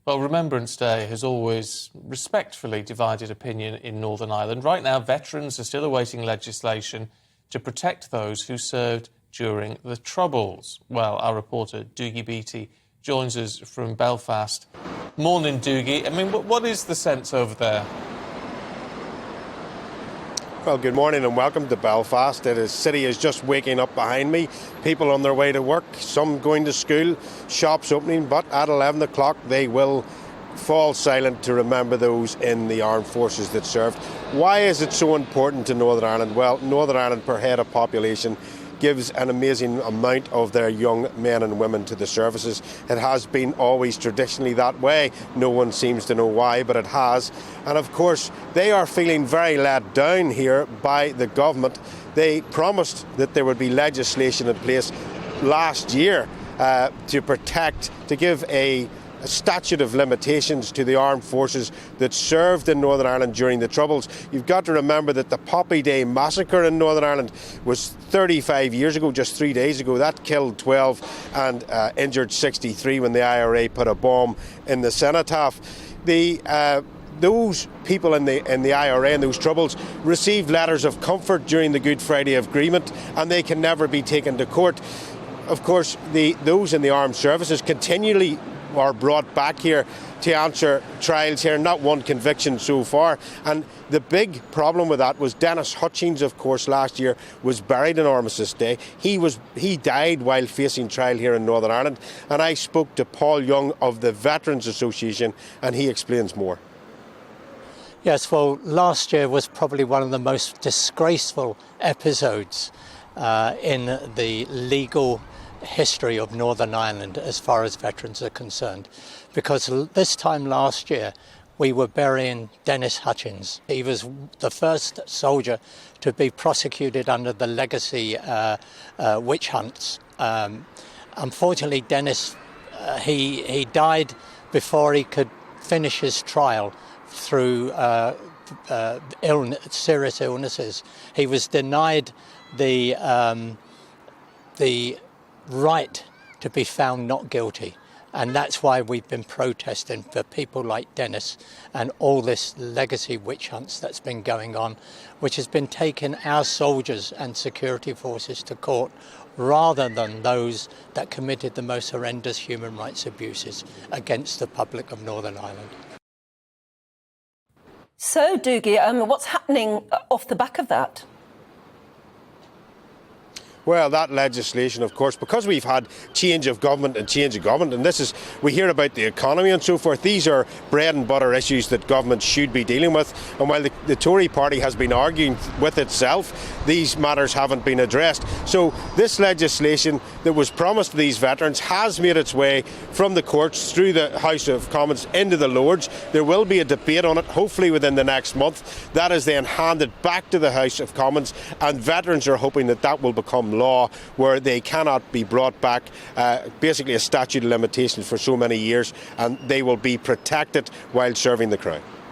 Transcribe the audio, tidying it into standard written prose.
Well, Remembrance Day has always respectfully divided opinion in Northern Ireland. Right now, veterans are still awaiting legislation to protect those who served during the Troubles. Well, our reporter, Dougie Beatie, joins us from Belfast. Morning, Dougie. I mean, what is the sense over there? Well, good morning and welcome to Belfast. The city is just waking up behind me. People on their way to work, some going to school, shops opening, but at 11 o'clock they will fall silent to remember those in the armed forces that served. Why is it so important to Northern Ireland? Well, Northern Ireland per head of population gives an amazing amount of their young men and women to the services. It has been always traditionally that way. No one seems to know why, but it has. And of course, they are feeling very let down here by the government. They promised that there would be legislation in place last year to give a statute of limitations to the armed forces that served in Northern Ireland during the Troubles. You've got to remember that the Poppy Day massacre in Northern Ireland was 35 years ago, just 3 days ago. That killed 12 and injured 63 when the IRA put a bomb in the cenotaph. Those people in the IRA and those Troubles received letters of comfort during the Good Friday Agreement, and they can never be taken to court. Of course, those in the armed services continually are brought back here to answer trials here, not one conviction so far. And the big problem with that was Dennis Hutchins, of course, last year was buried on Armistice Day. He died while facing trial here in Northern Ireland. And I spoke to Paul Young of the Veterans Association, and he explains more. Yes, well, last year was probably one of the most disgraceful episodes in the legal history of Northern Ireland as far as veterans are concerned, because this time last year we were burying Dennis Hutchins. He was the first soldier to be prosecuted under the legacy witch hunts. Unfortunately, Dennis he died before he could finish his trial through serious illnesses. He was denied the right to be found not guilty, and that's why we've been protesting for people like Dennis and all this legacy witch hunts that's been going on, which has been taking our soldiers and security forces to court rather than those that committed the most horrendous human rights abuses against the public of Northern Ireland. So, Dougie, what's happening off the back of that? Well, that legislation, of course, because we've had change of government, and we hear about the economy and so forth. These are bread and butter issues that government should be dealing with. And while the Tory party has been arguing with itself, these matters haven't been addressed. So this legislation that was promised to these veterans has made its way from the courts through the House of Commons into the Lords. There will be a debate on it, hopefully within the next month. That is then handed back to the House of Commons, and veterans are hoping that that will become law, where they cannot be brought back, basically a statute of limitations for so many years, and they will be protected while serving the Crown.